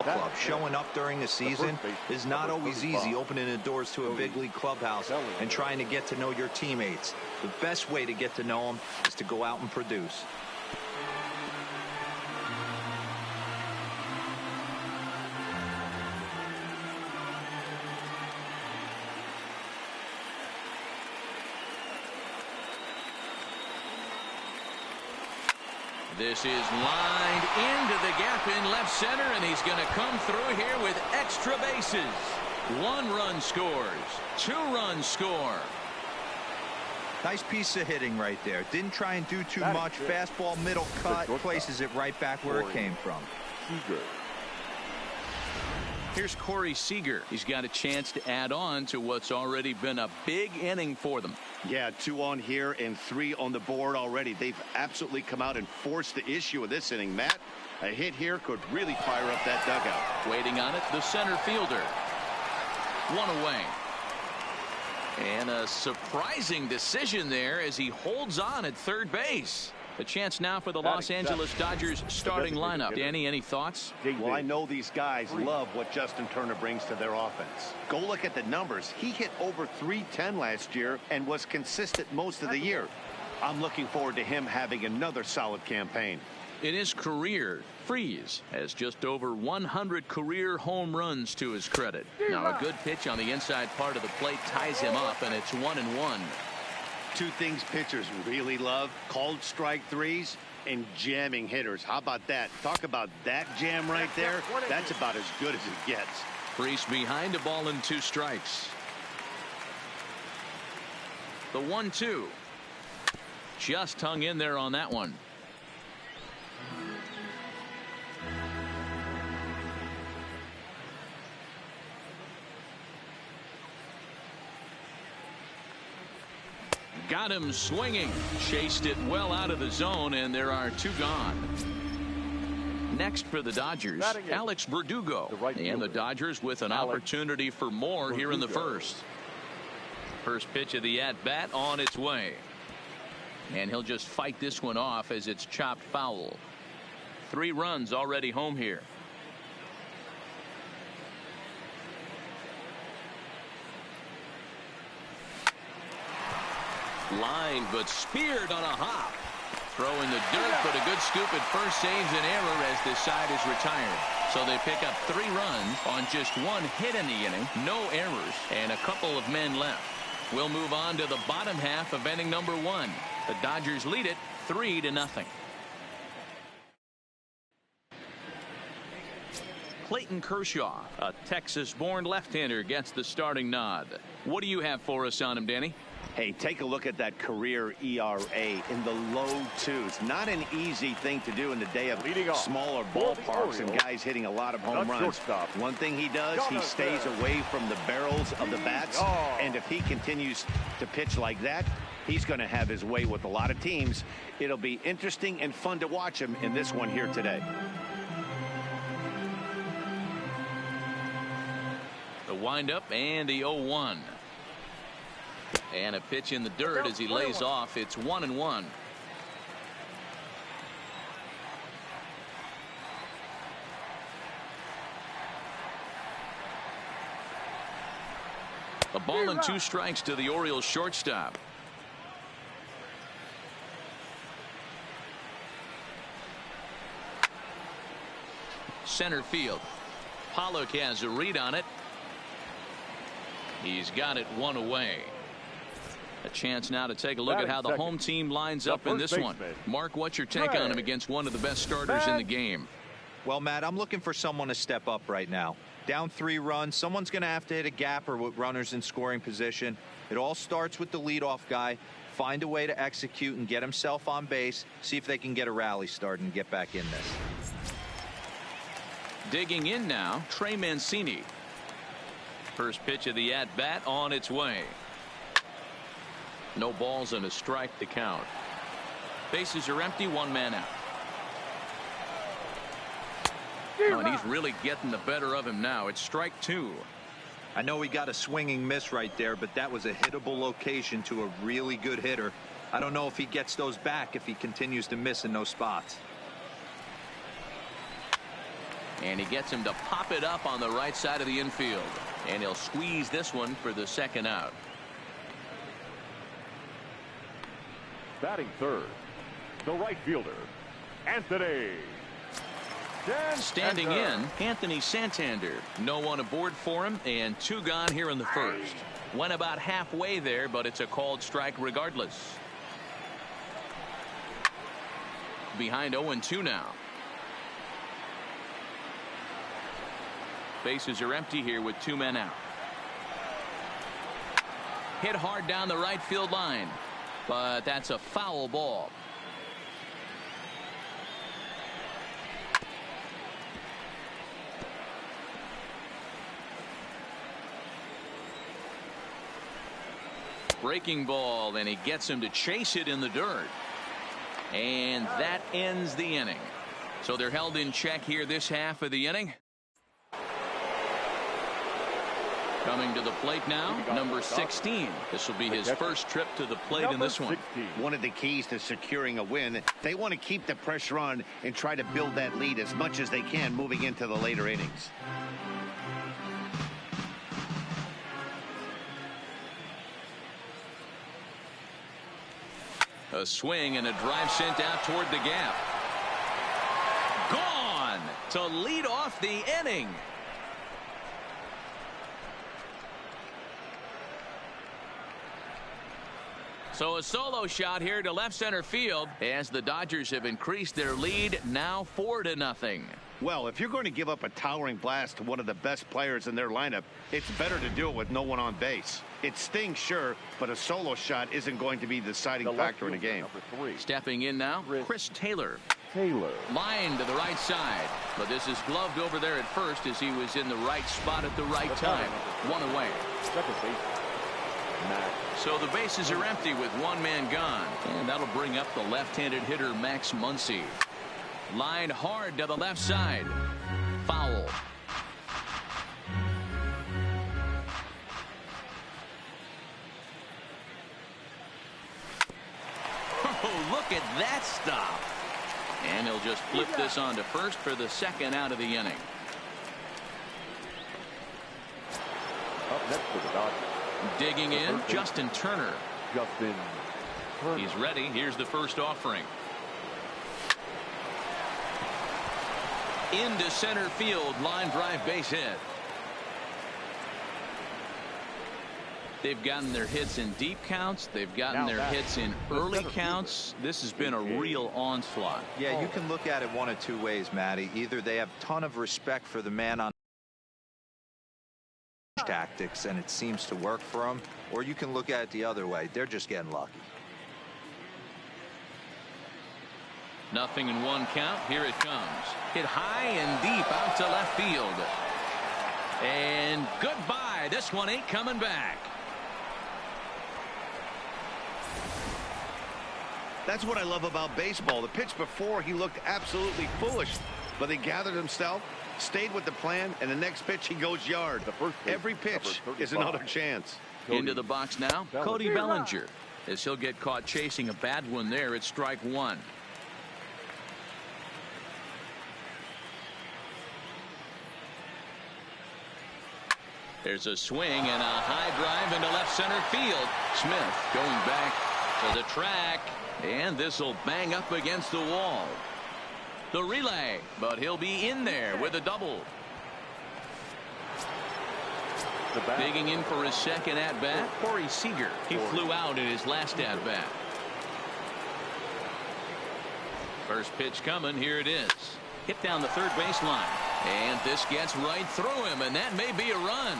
club. Showing up during the season is not always easy, opening the doors to a big league clubhouse and trying to get to know your teammates. The best way to get to know them is to go out and produce. This is lined into the gap in left center, and he's going to come through here with extra bases. 1 run scores. 2 runs score. Nice piece of hitting right there. Didn't try and do too much. Fastball, middle cut, places it right back where it came from. Here's Corey Seager. He's got a chance to add on to what's already been a big inning for them. Yeah, 2 on here and 3 on the board already. They've absolutely come out and forced the issue of this inning, Matt. A hit here could really fire up that dugout. Waiting on it, the center fielder. 1 away. And a surprising decision there as he holds on at third base. A chance now for the Los Angeles Dodgers starting lineup. Danny, any thoughts? Well, I know these guys love what Justin Turner brings to their offense. Go look at the numbers. He hit over .310 last year and was consistent most of the year. I'm looking forward to him having another solid campaign. In his career, Freese has just over 100 career home runs to his credit. Now a good pitch on the inside part of the plate ties him up, and it's 1-1. 2 things pitchers really love: called strike threes and jamming hitters. How about that? Talk about that jam right there. That's about as good as it gets. Freese behind a ball and 2 strikes. The 1-2 just hung in there on that one. Got him swinging. Chased it well out of the zone, and there are 2 gone. Next for the Dodgers, Alex Verdugo. And the Dodgers with an opportunity for more here in the first. First pitch of the at-bat on its way. And he'll just fight this one off as it's chopped foul. 3 runs already home here. Line, but speared on a hop. Throwing the dirt, but a good scoop at first saves an error as this side is retired. So they pick up 3 runs on just 1 hit in the inning, no errors, and a couple of men left. We'll move on to the bottom half of inning number 1. The Dodgers lead it 3-0. Clayton Kershaw, a Texas-born left-hander, gets the starting nod. What do you have for us on him, Danny? Hey, take a look at that career ERA in the low 2s. Not an easy thing to do in the day of smaller ballparks and guys hitting a lot of home runs. One thing he does, he stays away from the barrels of the bats. And if he continues to pitch like that, he's going to have his way with a lot of teams. It'll be interesting and fun to watch him in this one here today. The windup and the 0-1. And a pitch in the dirt as he lays off. It's 1-1. A ball and 2 strikes to the Orioles shortstop. Center field. Pollock has a read on it. He's got it 1 away. A chance now to take a look at how the home team lines up in this one. Mark, what's your take on him against one of the best starters in the game? Well, Matt, I'm looking for someone to step up right now. Down 3 runs, someone's going to have to hit a gapper with runners in scoring position. It all starts with the leadoff guy. Find a way to execute and get himself on base. See if they can get a rally started and get back in this. Digging in now, Trey Mancini. First pitch of the at-bat on its way. No balls and a strike to count. Bases are empty, 1 man out. Oh, and he's really getting the better of him now. It's strike 2. I know he got a swinging miss right there, but that was a hittable location to a really good hitter. I don't know if he gets those back if he continues to miss in those spots. And he gets him to pop it up on the right side of the infield. And he'll squeeze this one for the second out. Batting third, the right fielder, Anthony. Standing in, Anthony Santander. No one aboard for him, and 2 gone here in the first. Went about halfway there, but it's a called strike regardless. Behind 0-2 now. Bases are empty here with 2 men out. Hit hard down the right field line, but that's a foul ball. Breaking ball, and he gets him to chase it in the dirt. And that ends the inning. So they're held in check here this half of the inning. Coming to the plate now, number 16. This will be his first trip to the plate in this one. One of the keys to securing a win, they want to keep the pressure on and try to build that lead as much as they can moving into the later innings. A swing and a drive sent out toward the gap. Gone to lead off the inning. So a solo shot here to left center field as the Dodgers have increased their lead now 4-0. Well, if you're going to give up a towering blast to one of the best players in their lineup, it's better to do it with no one on base. It stings, sure, but a solo shot isn't going to be the deciding factor in a game. Stepping in now, Chris Taylor. Line to the right side, but this is gloved over there at first as he was in the right spot at the right time. 1 away. So the bases are empty with 1 man gone, and that'll bring up the left-handed hitter Max Muncy. Line hard to the left side. Foul. Oh, look at that stop. And he'll just flip this on to first for the second out of the inning. Up next for the Dodgers. Digging in, Justin Turner. He's ready. Here's the first offering. Into center field, line drive, base hit. They've gotten their hits in deep counts. They've gotten their hits in early counts. This has been a real onslaught. Yeah, you can look at it one of 2 ways, Matty. Either they have a ton of respect for the man on tactics and it seems to work for them, or you can look at it the other way. They're just getting lucky. 0-1 count. Here it comes. Hit high and deep out to left field. And goodbye. This one ain't coming back. That's what I love about baseball. The pitch before, he looked absolutely foolish, but he gathered himself, stayed with the plan, and the next pitch he goes yard. Every pitch is another chance. Into the box now, Cody Bellinger, as he'll get caught chasing a bad one there at strike 1. There's a swing and a high drive into left center field. Smith going back to the track, and this will bang up against the wall. The relay, but he'll be in there with a double. Digging in for his second at-bat, Corey Seager. He flew out in his last at-bat. First pitch coming. Here it is. Hit down the third baseline. And this gets right through him, and that may be a run.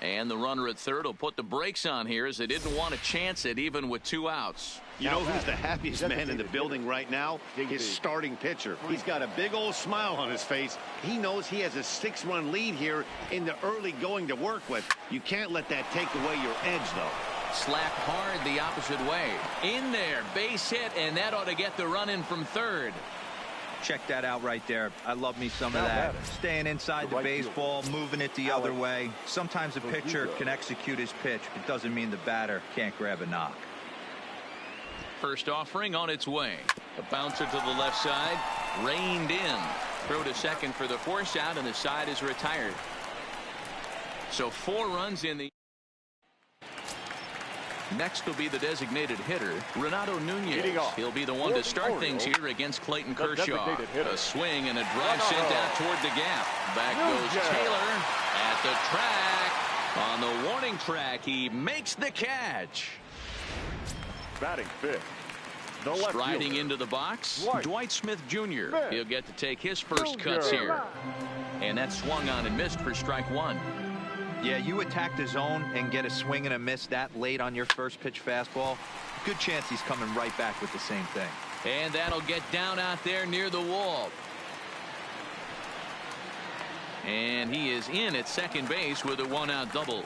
And the runner at third will put the brakes on here as they didn't want to chance it even with 2 outs. You know who's the happiest man in the building right now? His starting pitcher. He's got a big old smile on his face. He knows he has a 6-run lead here in the early going to work with. You can't let that take away your edge, though. Slapped hard the opposite way. In there, base hit, and that ought to get the run in from third. Check that out right there. I love me some of that. Staying inside the baseball, moving it the other way. Sometimes a pitcher can execute his pitch. It doesn't mean the batter can't grab a knock. First offering on its way. A bouncer to the left side. Reined in. Throw to second for the force out, and the side is retired. So 4 runs in the. Next will be the designated hitter, Renato Nunez. He'll be the one to start things here against Clayton Kershaw. A swing and a drive sent out toward the gap. Back goes Taylor at the track. On the warning track, he makes the catch. Batting fifth. Striding into the box, Dwight Smith Jr. He'll get to take his first cuts here. And that swung on and missed for strike 1. Yeah, you attack the zone and get a swing and a miss that late on your first pitch fastball. Good chance he's coming right back with the same thing. And that'll get down out there near the wall. And he is in at second base with a 1-out double.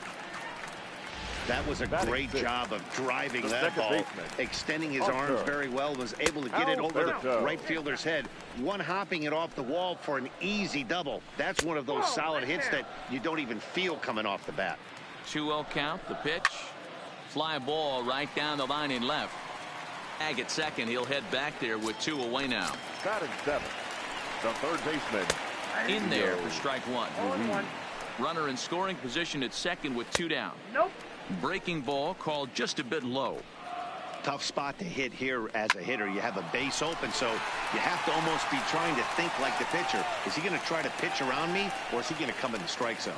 That was a great job of driving that ball, extending his arms very well, was able to get it over the right fielder's head, one-hopping it off the wall for an easy double. That's one of those solid hits that you don't even feel coming off the bat. 2-0 count, the pitch. Fly ball right down the line in left. Ag at second, he'll head back there with 2 away now. Batting 7th, the third baseman. In there for strike 1. Runner in scoring position at second with 2 down. Breaking ball called just a bit low. Tough spot to hit here as a hitter. You have a base open, so you have to almost be trying to think like the pitcher. Is he going to try to pitch around me, or is he going to come in the strike zone?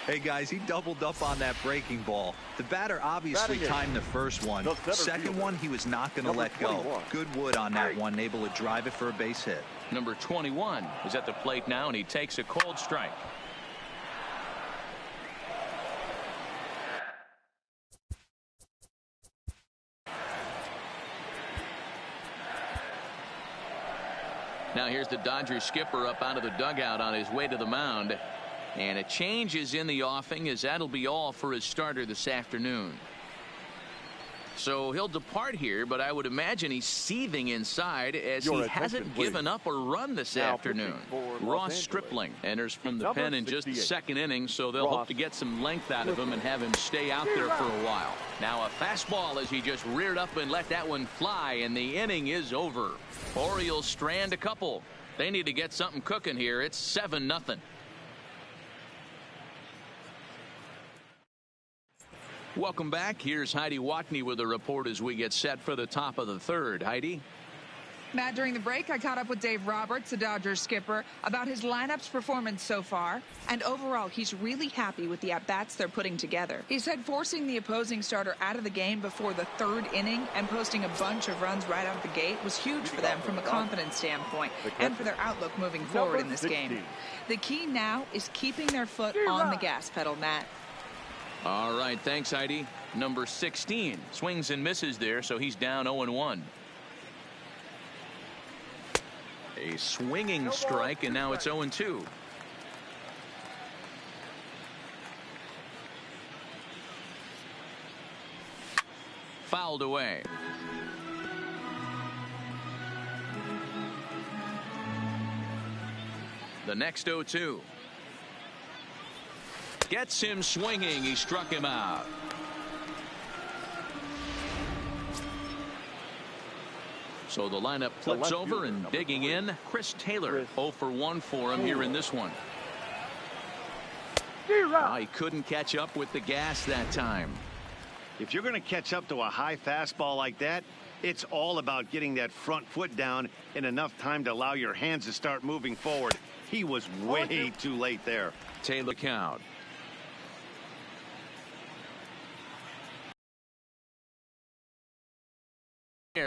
Hey, guys, he doubled up on that breaking ball. The batter obviously timed the first one. Second one, he was not going to let go. Good wood on that one, able to drive it for a base hit. Number 21 is at the plate now, and he takes a cold strike. Now here's the Dodgers skipper up out of the dugout on his way to the mound. And a change is in the offing, as that'll be all for his starter this afternoon. So he'll depart here, but I would imagine he's seething inside as he hasn't given up a run this afternoon. Ross Stripling enters from the pen in just the second inning, so they'll hope to get some length out of him and have him stay out there for a while. Now a fastball as he just reared up and let that one fly, and the inning is over. Orioles strand a couple. They need to get something cooking here. It's 7-0. Welcome back. Here's Heidi Watney with a report as we get set for the top of the third. Heidi? Matt, during the break, I caught up with Dave Roberts, the Dodgers skipper, about his lineup's performance so far. And overall, he's really happy with the at-bats they're putting together. He said forcing the opposing starter out of the game before the third inning and posting a bunch of runs right out the gate was huge for them from a confidence standpoint and for their outlook moving forward in this game. The key now is keeping their foot on the gas pedal, Matt. All right, thanks, Heidi. Number 16 swings and misses there, so he's down 0-1. A swinging strike, and now it's 0-2. Fouled away. The next 0-2. Gets him swinging. He struck him out. So the lineup flips over, and digging in, Chris Taylor. 0 for 1 for him here in this one. He couldn't catch up with the gas that time. If you're going to catch up to a high fastball like that, it's all about getting that front foot down in enough time to allow your hands to start moving forward. He was way too late there. Taylor count.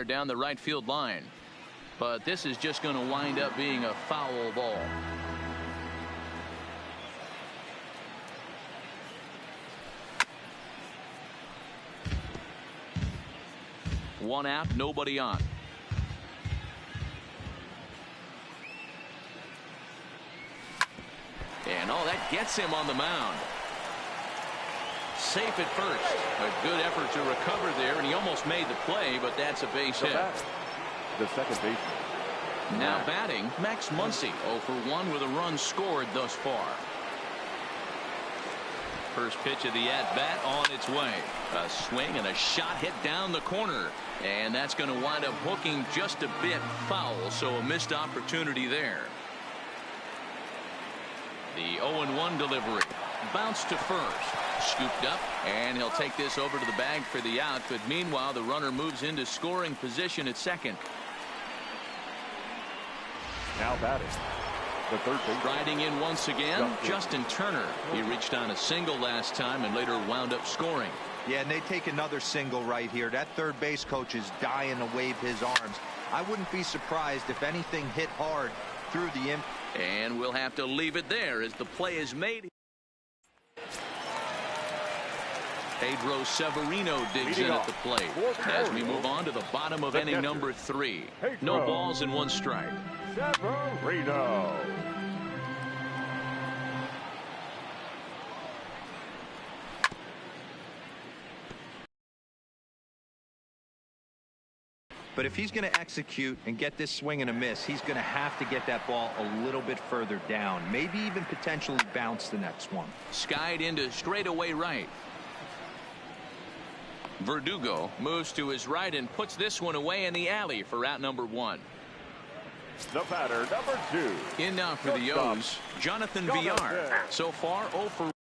Down the right field line, but this is just going to wind up being a foul ball. One out, nobody on. And that gets him on the mound. Safe at first. A good effort to recover there, and he almost made the play, but that's a base hit. The second baseman. Now batting, Max Muncy, 0 for 1 with a run scored thus far. first pitch of the at-bat on its way. A swing and a shot hit down the corner. And that's going to wind up hooking just a bit foul, so a missed opportunity there. The 0-1 delivery. Bounced to first. Scooped up, and he'll take this over to the bag for the out. But meanwhile, the runner moves into scoring position at second. Now batting. The third base. Riding in once again, Justin Turner. He reached on a single last time and later wound up scoring. Yeah, and they take another single right here. That third base coach is dying to wave his arms. I wouldn't be surprised if anything hit hard through the imp. And we'll have to leave it there as the play is made. Pedro Severino digs in at the plate as we move on to the bottom of inning number 3. No balls and 1 strike. Severino. But if he's going to execute and get this swing and a miss, he's going to have to get that ball a little bit further down, maybe even potentially bounce the next one. Skied into straightaway right. Verdugo moves to his right and puts this one away in the alley for out number 1. The batter, number 2. In now for the O's, Jonathan Villar. So far 0 for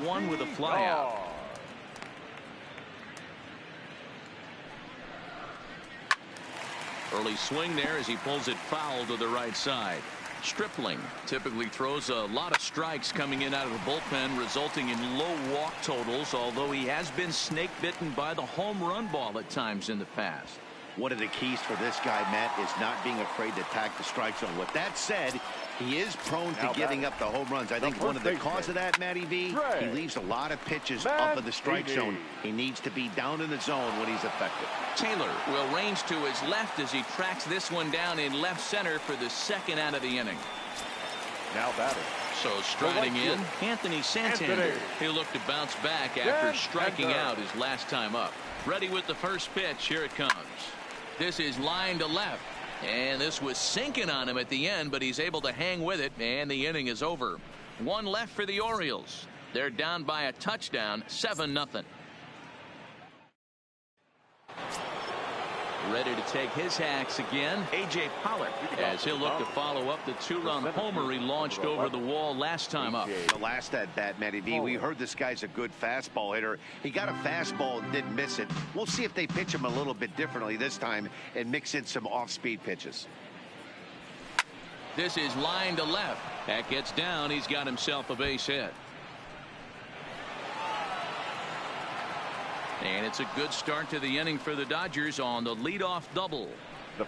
one with a fly out. Early swing there as he pulls it foul to the right side. Stripling typically throws a lot of strikes coming in out of the bullpen, resulting in low walk totals, although he has been snake bitten by the home run ball at times in the past. One of the keys for this guy, Matt, is not being afraid to attack the strike zone. With that said, He is prone to giving up the home runs. I think one of the cause of that, Matty V, he leaves a lot of pitches up in the strike zone. He needs to be down in the zone when he's effective. Taylor will range to his left as he tracks this one down in left center for the second out of the inning. Now batting. So striding in, Anthony Santander. He'll look to bounce back after striking out his last time up. Ready with the first pitch. Here it comes. This is line to left. And this was sinking on him at the end, but he's able to hang with it, and the inning is over. One left for the Orioles. They're down by a touchdown, 7-0. Ready to take his hacks again, A.J. Pollock, as he'll look to follow up the two-run homer he launched over the wall last time up. The last at-bat, Matty V, we heard this guy's a good fastball hitter. He got a fastball and didn't miss it. We'll see if they pitch him a little bit differently this time and mix in some off-speed pitches. This is line to left. That gets down. He's got himself a base hit. And it's a good start to the inning for the Dodgers on the leadoff double.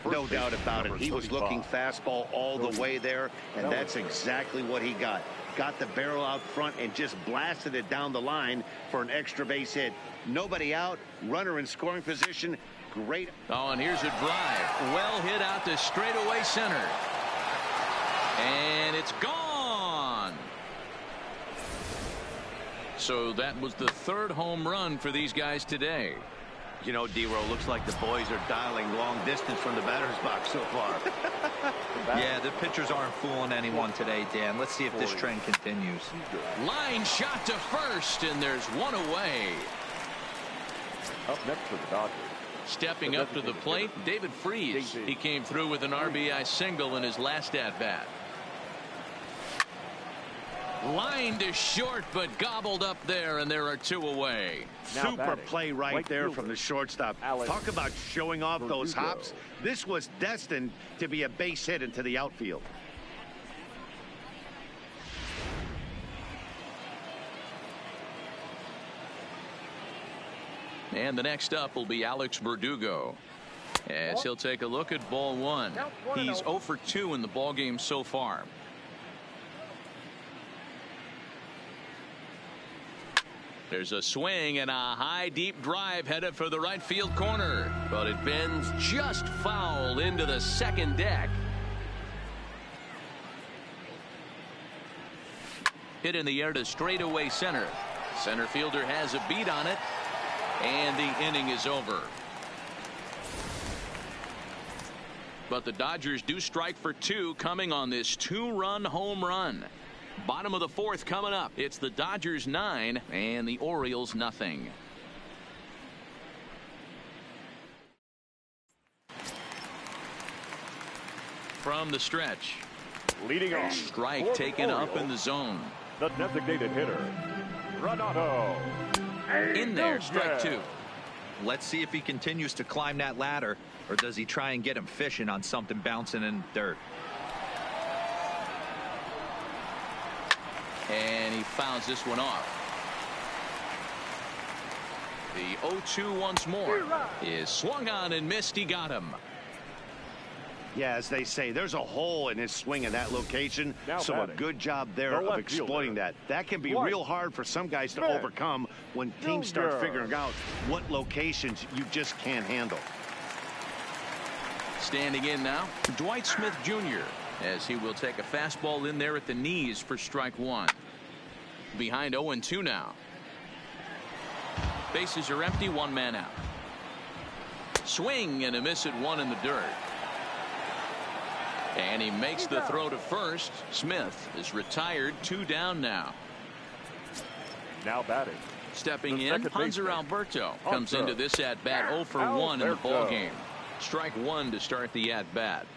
No doubt about it. He was looking fastball all the way there, and that's exactly what he got. Got the barrel out front and just blasted it down the line for an extra base hit. Nobody out, runner in scoring position. Great. Oh, and here's a drive. Well hit out to straightaway center. And it's gone. So that was the third home run for these guys today. You know, D-Row, looks like the boys are dialing long distance from the batter's box so far. Yeah, the pitchers aren't fooling anyone today, Dan. Let's see if this trend continues. Line shot to first, and there's one away. Up next for the Dodgers. Stepping up to the plate, David Freese. He came through with an RBI single in his last at-bat. Line to short, but gobbled up there, and there are two away. Super play right there from the shortstop. Talk about showing off those hops. This was destined to be a base hit into the outfield. And the next up will be Alex Verdugo, as he'll take a look at ball one. He's 0 for 2 in the ballgame so far. There's a swing and a high deep drive headed for the right field corner, but it bends just foul into the second deck. Hit in the air to straightaway center. Center fielder has a beat on it, and the inning is over. But the Dodgers do strike for 2 coming on this 2-run home run. Bottom of the fourth coming up. It's the Dodgers 9 and the Orioles nothing. From the stretch. Leading off. Strike taken up in the zone. The designated hitter, Renato. In there, strike 2. Let's see if he continues to climb that ladder, or does he try and get him fishing on something bouncing in dirt. And he fouls this one off. The 0-2 once more is swung on and missed. He got him. Yeah, as they say, there's a hole in his swing in that location. So a good job there of exploiting that. That can be real hard for some guys to overcome when teams start figuring out what locations you just can't handle. Standing in now, Dwight Smith Jr., as he will take a fastball in there at the knees for strike 1. Behind 0-2 now. Bases are empty, 1 man out. Swing and a miss at 1 in the dirt. And he makes the throw to first. Smith is retired, 2 down now. Now batting. Stepping in, Hanser Alberto comes into this at bat 0 for 1 in the ball game. Strike 1 to start the at bat.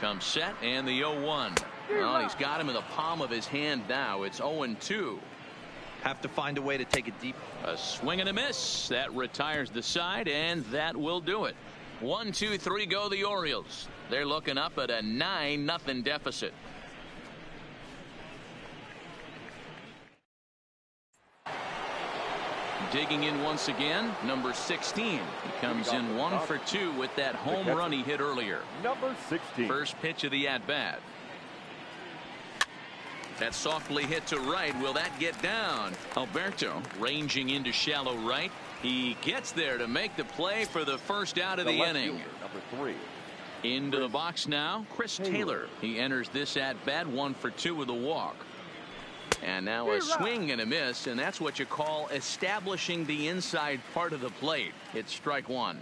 Comes set and the 0-1. Well, he's got him in the palm of his hand now. It's 0-2. Have to find a way to take it deep. A swing and a miss. That retires the side, and that will do it. 1, 2, 3 go the Orioles. They're looking up at a 9-0 deficit. Digging in once again, number 16. He comes in 1 for 2 with that home run he hit earlier. Number 16. First pitch of the at-bat. That softly hit to right. Will that get down? Alberto ranging into shallow right. He gets there to make the play for the first out of the inning. Number 3. Into the box now, Chris Taylor. He enters this at-bat 1 for 2 with a walk. And now a swing and a miss, and that's what you call establishing the inside part of the plate. It's strike 1.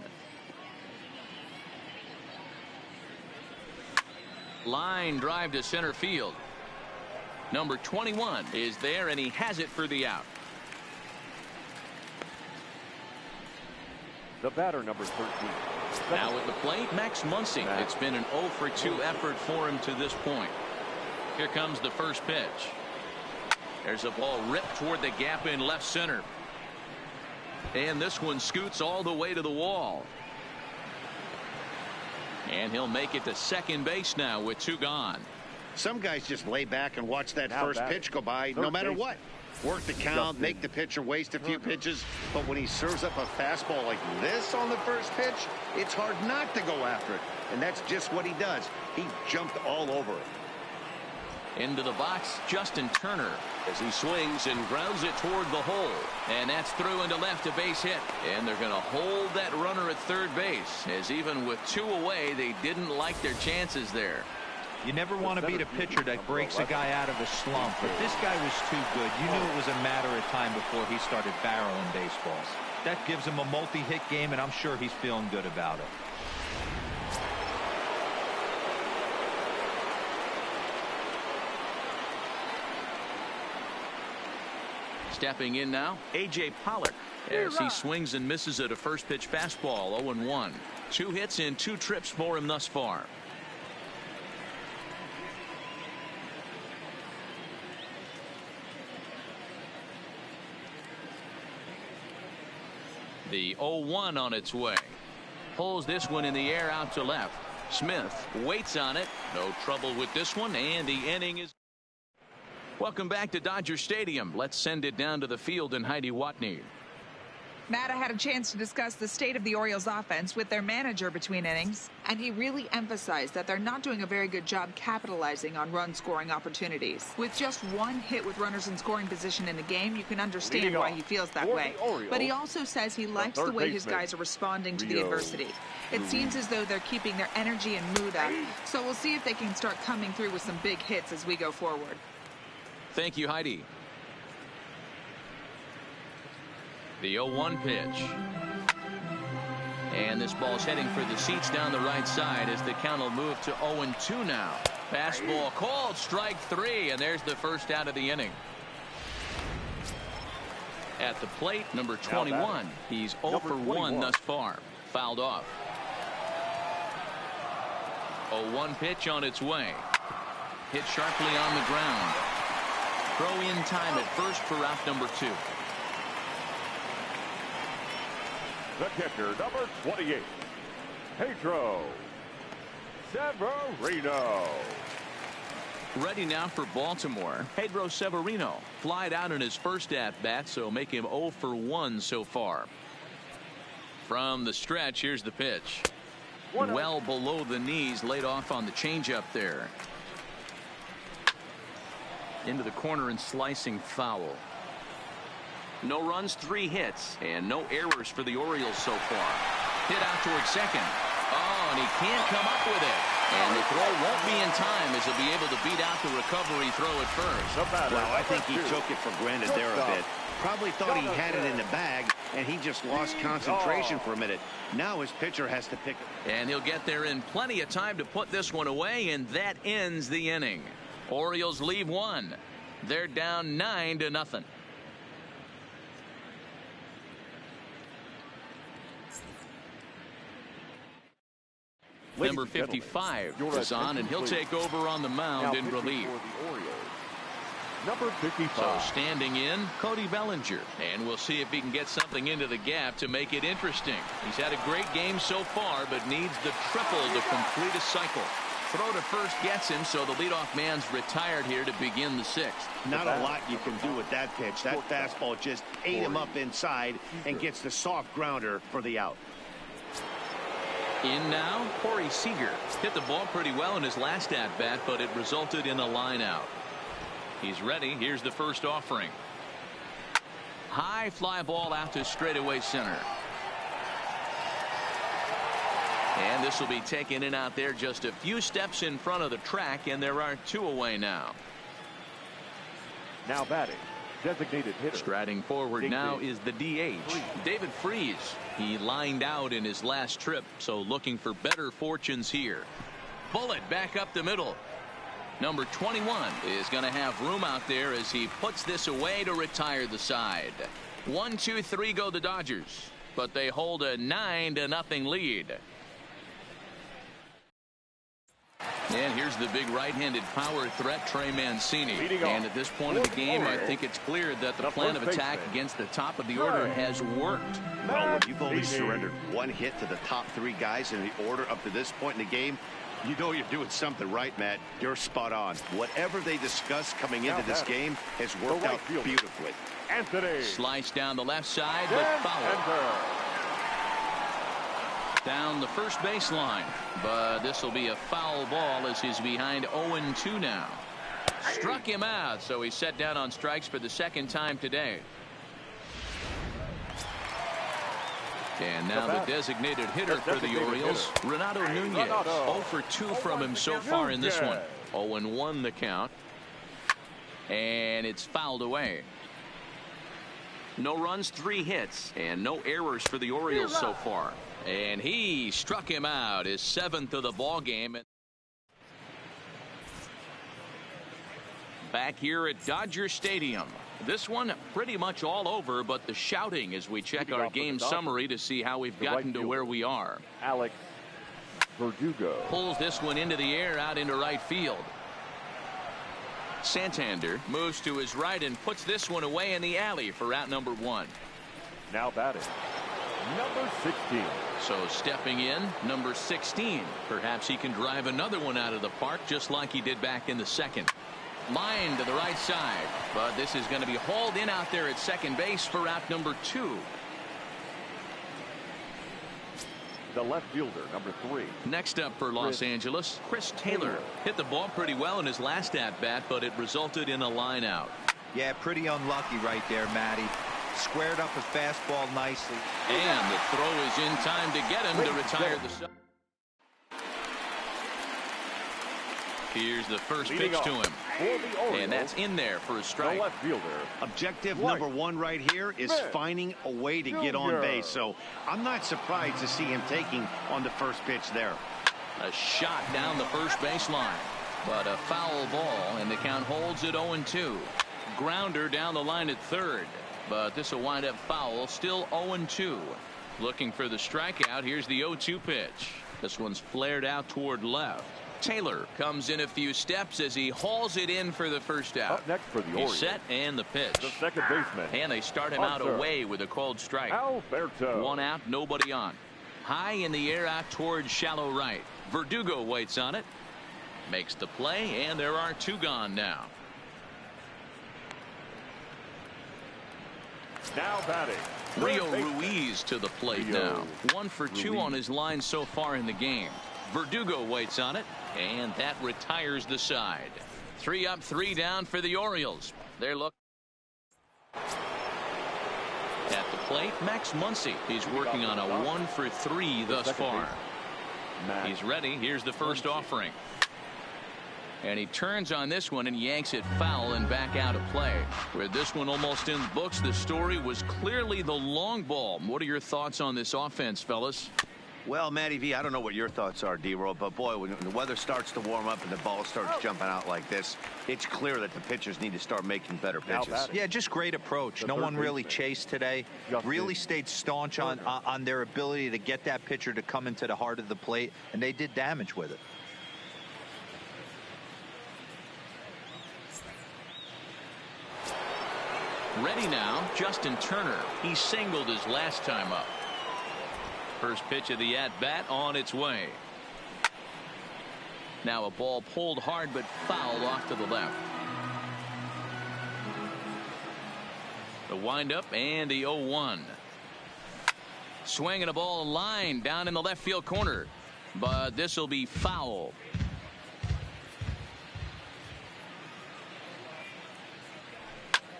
Line drive to center field. Number 21 is there, and he has it for the out. The batter, number 13. Now at the plate, Max Muncy. It's been an 0 for 2 effort for him to this point. Here comes the first pitch. There's a ball ripped toward the gap in left center. And this one scoots all the way to the wall. And he'll make it to second base now with 2 gone. Some guys just lay back and watch that first pitch go by no matter what. Work the count, make the pitcher waste a few pitches. But when he serves up a fastball like this on the first pitch, it's hard not to go after it. And that's just what he does. He jumped all over it. Into the box, Justin Turner, as he swings and grounds it toward the hole. And that's through into left, a base hit. And they're going to hold that runner at third base, as even with 2 away, they didn't like their chances there. You never want to beat a pitcher that breaks a guy out of a slump, but this guy was too good. You knew it was a matter of time before he started barreling baseballs. That gives him a multi-hit game, and I'm sure he's feeling good about it. Stepping in now, A.J. Pollock, as he swings and misses at a first pitch fastball. 0-1. 2 hits in 2 trips for him thus far. The 0-1 on its way. Pulls this one in the air out to left. Smith waits on it. No trouble with this one, and the inning is. Welcome back to Dodger Stadium. Let's send it down to the field in Heidi Watney. Matt, I had a chance to discuss the state of the Orioles offense with their manager between innings, and he really emphasized that they're not doing a very good job capitalizing on run-scoring opportunities. With just 1 hit with runners in scoring position in the game, you can understand why he feels that way. But he also says he likes the way his guys are responding to the adversity. It seems as though they're keeping their energy and mood up, so we'll see if they can start coming through with some big hits as we go forward. Thank you, Heidi. The 0-1 pitch. And this ball's heading for the seats down the right side as the count will move to 0-2 now. Fastball called, strike 3, and there's the first out of the inning. At the plate, number 21. He's 0 for 1 thus far. Fouled off. 0-1 pitch on its way. Hit sharply on the ground. Throw in time at first for out number 2. The catcher, number 28, Pedro Severino. Ready now for Baltimore. Pedro Severino flied out in his first at-bat, so make him 0 for 1 so far. From the stretch, here's the pitch. Well below the knees, laid off on the changeup there. Into the corner and slicing foul. No runs, 3 hits, and no errors for the Orioles so far. Hit out towards second. Oh, and he can't come up with it. And the throw won't be in time as he'll be able to beat out the recovery throw at first. Well, I think he took it for granted there a bit. Probably thought he had it in the bag, and he just lost concentration for a minute. Now his pitcher has to pick it. And he'll get there in plenty of time to put this one away, and that ends the inning. Orioles leave 1. They're down 9-0. Number 55 is on, and he'll take over on the mound in relief. Number 55. So standing in, Cody Bellinger. And we'll see if he can get something into the gap to make it interesting. He's had a great game so far, but needs the triple to complete a cycle. Throw to first gets him, so the leadoff man's retired here to begin the sixth. Not a lot you can do with that pitch. That fastball just ate him up inside and gets the soft grounder for the out. In now, Corey Seager hit the ball pretty well in his last at-bat, but it resulted in a line out. He's ready. Here's the first offering. High fly ball out to straightaway center. And this will be taken in out there just a few steps in front of the track, and there are two away now. Now batting, designated hitter. Striding forward now is the DH, David Freese. He lined out in his last trip, so looking for better fortunes here. Bullet back up the middle. Number 21 is going to have room out there as he puts this away to retire the side. 1-2-3 go the Dodgers, but they hold a 9-0 lead. And here's the big right-handed power threat, Trey Mancini. And at this point of the game, I think it's clear that the plan of attack against the top of the order has worked. Well, when you've only surrendered one hit to the top three guys in the order up to this point in the game, you know you're doing something right, Matt. You're spot on. Whatever they discussed coming into this game has worked out beautifully. Slice down the left side, but foul. Down the first baseline, but this will be a foul ball as he's behind 0-2 now. Struck him out, so he's set down on strikes for the second time today. And now the designated hitter for the Orioles, Renato Nunez. 0 for 2 from him so far in this one. 0-1 the count. And it's fouled away. No runs, 3 hits, and no errors for the Orioles so far. And he struck him out, his 7th of the ball game. Back here at Dodger Stadium. This one pretty much all over, but the shouting as we check our game summary to see how we've gotten to where we are. Alex Verdugo pulls this one into the air out into right field. Santander moves to his right and puts this one away in the alley for out number 1. now batting, number 16. So stepping in, number 16. Perhaps he can drive another one out of the park just like he did back in the second. Line to the right side, but this is going to be hauled in out there at second base for out number 2. The left fielder, number 3. Next up for Los Angeles, Chris Taylor. Hit the ball pretty well in his last at-bat, but it resulted in a line out. Yeah, pretty unlucky right there, Matty. Squared up his fastball nicely. And the throw is in time to get him to retire the side. Here's the first pitch to him. And that's in there for a strike. The left fielder. Objective number 1 right here is finding a way to get on base. So I'm not surprised to see him taking on the first pitch there. A shot down the first baseline, but a foul ball, and the count holds at 0-2. Grounder down the line at third, but this will wind up foul. Still 0-2. Looking for the strikeout. Here's the 0-2 pitch. This one's flared out toward left. Taylor comes in a few steps as he hauls it in for the first out. Up next for the Orioles. He's set and the pitch. The second baseman. And they start him out away with a called strike. Alberto. 1 out, nobody on. High in the air out towards shallow right. Verdugo waits on it. Makes the play, and there are 2 gone now. Now batting. Rio Ruiz to the plate now. 1 for 2 on his line so far in the game. Verdugo waits on it, and that retires the side. 3 up, 3 down for the Orioles. They're looking at the plate. Max Muncy. He's working on a 1 for 3 thus far. He's ready. Here's the first offering. And he turns on this one and yanks it foul and back out of play. With this one almost in the books, the story was clearly the long ball. What are your thoughts on this offense, fellas? Well, Matty V, I don't know what your thoughts are, D-Roll, but boy, when the weather starts to warm up and the ball starts jumping out like this, it's clear that the pitchers need to start making better pitches. Yeah, just great approach. No one really chased today. Really stayed staunch on their ability to get that pitcher to come into the heart of the plate, and they did damage with it. Ready now, Justin Turner. He singled his last time up. First pitch of the at-bat on its way. Now a ball pulled hard but fouled off to the left. The windup and the 0-1. Swinging a ball line down in the left field corner, but this will be foul.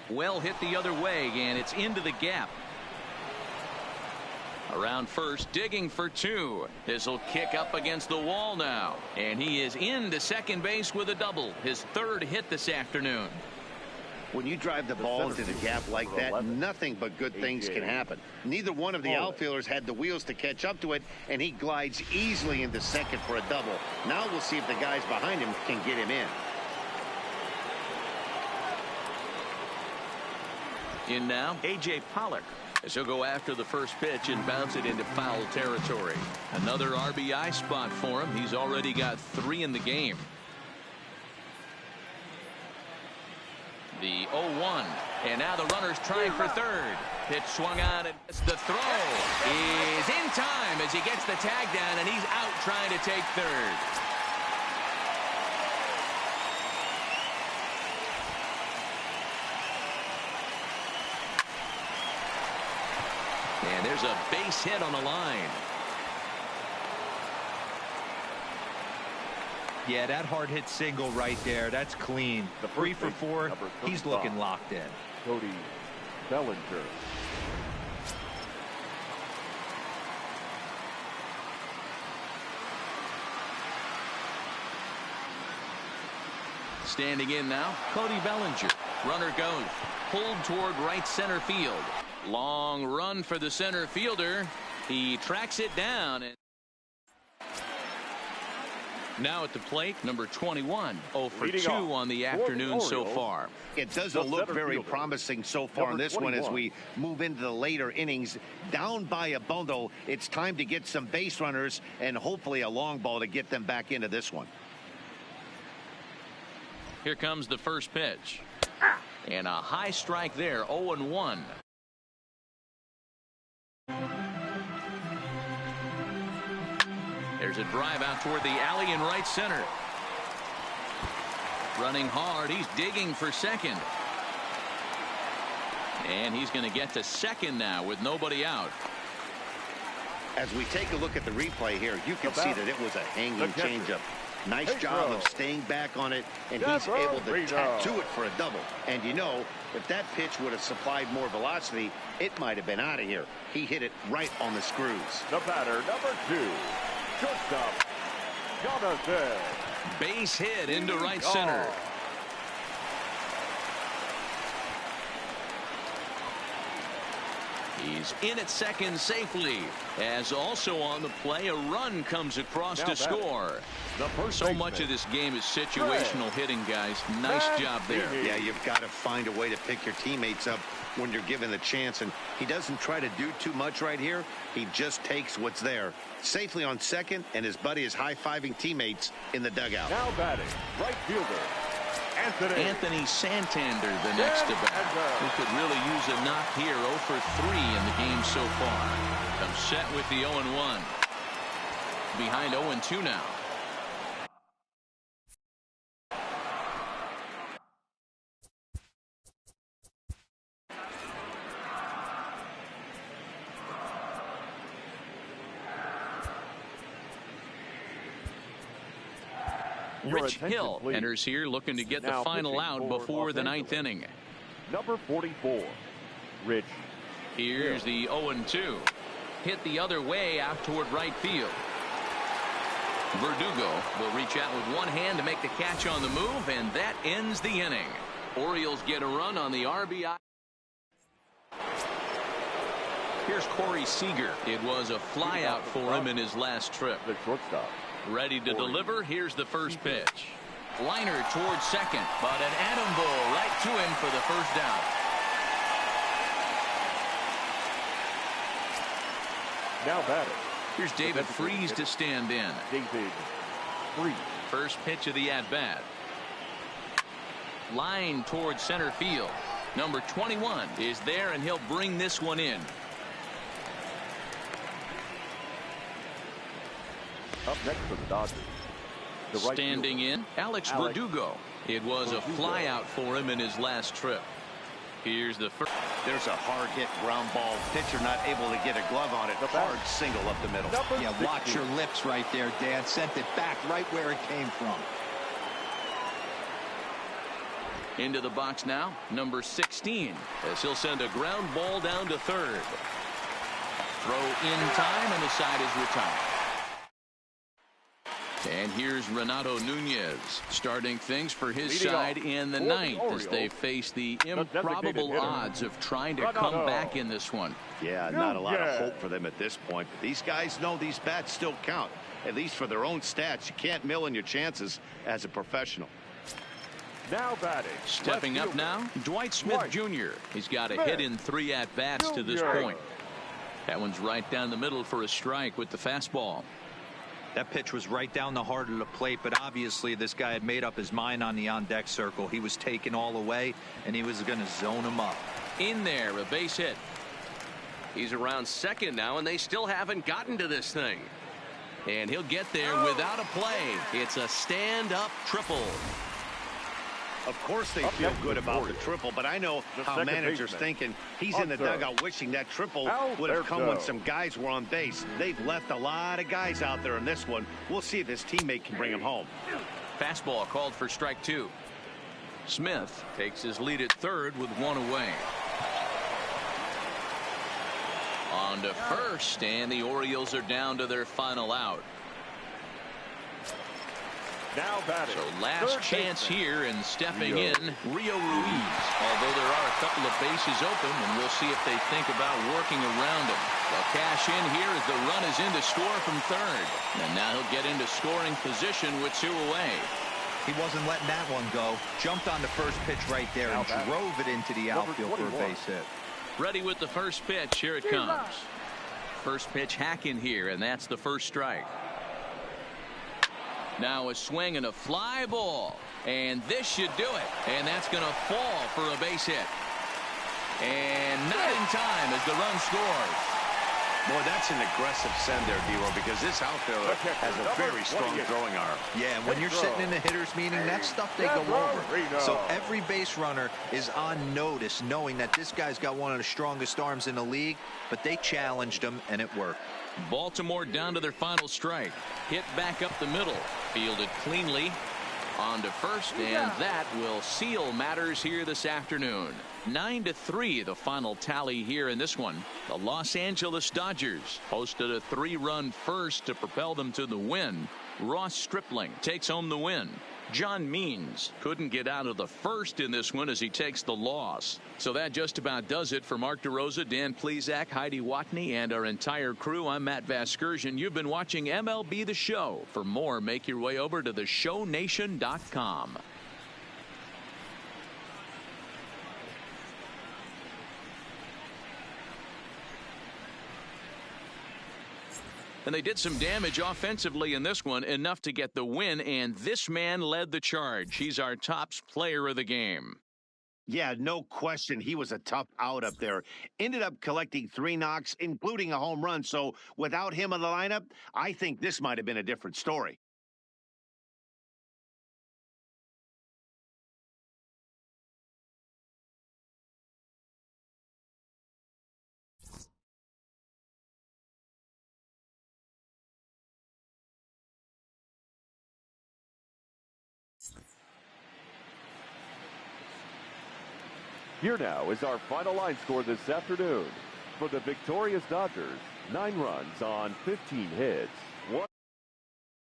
Well hit the other way, and it's into the gap. Around first, digging for two. This will kick up against the wall now, and he is into second base with a double, his third hit this afternoon. When you drive the ball into the gap like that, nothing but good things can happen. Neither one of the outfielders had the wheels to catch up to it, and he glides easily into second for a double. Now we'll see if the guys behind him can get him in. In now, A.J. Pollock, as he'll go after the first pitch and bounce it into foul territory. Another RBI spot for him. He's already got 3 in the game. The 0-1, and now the runner's trying for third. Pitch swung on, and the throw is in time as he gets the tag down, and he's out trying to take third. And there's a base hit on the line. Yeah, that hard hit single right there. That's clean. 3 for 4. He's looking locked in. Cody Bellinger. Standing in now, Cody Bellinger. Runner goes. Pulled toward right center field. Long run for the center fielder. He tracks it down. And now at the plate, number 21. 0 for 2 on the afternoon so far. It doesn't look very promising so far in this one as we move into the later innings. Down by a bundle, it's time to get some base runners and hopefully a long ball to get them back into this one. Here comes the first pitch. And a high strike there, 0-1. There's a drive out toward the alley in right center. Running hard. He's digging for second. And he's going to get to second now with nobody out. As we take a look at the replay here, you can see that it was a hanging changeup. Nice job of staying back on it, and he's able to tattoo it for a double. And you know, if that pitch would have supplied more velocity, it might have been out of here. He hit it right on the screws. The batter, number 2. Shortstop, Jonathan. Base hit into right center. He's in at second safely, as also on the play a run comes across to score. So much of this game is situational hitting, guys. Nice job there. Yeah, you've got to find a way to pick your teammates up when you're given the chance, and he doesn't try to do too much right here. He just takes what's there. Safely on second, and his buddy is high-fiving teammates in the dugout. Now batting, right fielder, Anthony Santander, the next to bat, who could really use a knock here. 0 for 3 in the game so far. I'm set with the 0-1. Behind 0-2 now. Rich Hill enters here looking to get the final out before the 9th inning. Number 44, Rich. Here's the 0-2. Hit the other way out toward right field. Verdugo will reach out with one hand to make the catch on the move, and that ends the inning. Orioles get a run on the RBI. Here's Corey Seager. It was a flyout for him in his last trip. The shortstop. Ready to deliver. Here's the first pitch. Liner towards second, but an atom ball right to him for the first down. Now batting. Here's David Freese to stand in. David Freese. First pitch of the at-bat. Line towards center field. Number 21 is there, and he'll bring this one in. Up next for the Dodgers, Standing in, Alex Verdugo. It was a flyout for him in his last trip. Here's the first. There's a hard hit ground ball. Pitcher not able to get a glove on it. Hard single up the middle. Yeah, watch your lips right there, Dan. Sent it back right where it came from. Into the box now, number 16, as he'll send a ground ball down to third. Throw in time, and the side is retired. And here's Renato Nunez starting things for his side in the ninth as they face the improbable odds of trying to come back in this one. Yeah, not a lot of hope for them at this point. But these guys know these bats still count, at least for their own stats. You can't mill in your chances as a professional. Now batting. Stepping up now, Dwight Smith Jr. He's got a hit in 3 at-bats to this point. That one's right down the middle for a strike with the fastball. That pitch was right down the heart of the plate, but obviously this guy had made up his mind on the on-deck circle. He was taken all the way, and he was going to zone him up. In there, a base hit. He's around second now, and they still haven't gotten to this thing. And he'll get there without a play. It's a stand-up triple. Of course they feel good about the triple, but I know how managers thinking. He's in the dugout wishing that triple would have come when some guys were on base. They've left a lot of guys out there in this one. We'll see if his teammate can bring him home. Fastball called for strike 2. Smith takes his lead at third with 1 away. On to first, and the Orioles are down to their final out. Now batting. So last chance here, and stepping in, Rio Ruiz. Although there are a couple of bases open, and we'll see if they think about working around him. They'll cash in here as the run is in to score from third. And now he'll get into scoring position with 2 away. He wasn't letting that one go. Jumped on the first pitch right there and drove it into the outfield for a base hit. Ready with the first pitch. Here it comes. First pitch hack in here, and that's the first strike. Now a swing and a fly ball. And this should do it. And that's going to fall for a base hit. And not in time as the run scores. Boy, that's an aggressive send there, D-Roy, because this outfielder has a very strong throwing arm. Yeah, and when you're sitting in the hitter's meeting, that stuff they go over. So every base runner is on notice, knowing that this guy's got one of the strongest arms in the league, but they challenged him, and it worked. Baltimore down to their final strike. Hit back up the middle. Fielded cleanly. On to first, and that will seal matters here this afternoon. 9-3 the final tally here in this one. The Los Angeles Dodgers posted a 3-run first to propel them to the win. Ross Stripling takes home the win. John Means couldn't get out of the first in this one as he takes the loss. So that just about does it for Mark DeRosa, Dan Plesac, Heidi Watney, and our entire crew. I'm Matt Vasgersian. You've been watching MLB The Show. For more, make your way over to theshownation.com. And they did some damage offensively in this one, enough to get the win, and this man led the charge. He's our top player of the game. Yeah, no question. He was a tough out up there. Ended up collecting 3 knocks, including a home run. So without him in the lineup, I think this might have been a different story. Here now is our final line score this afternoon. For the victorious Dodgers, 9 runs on 15 hits.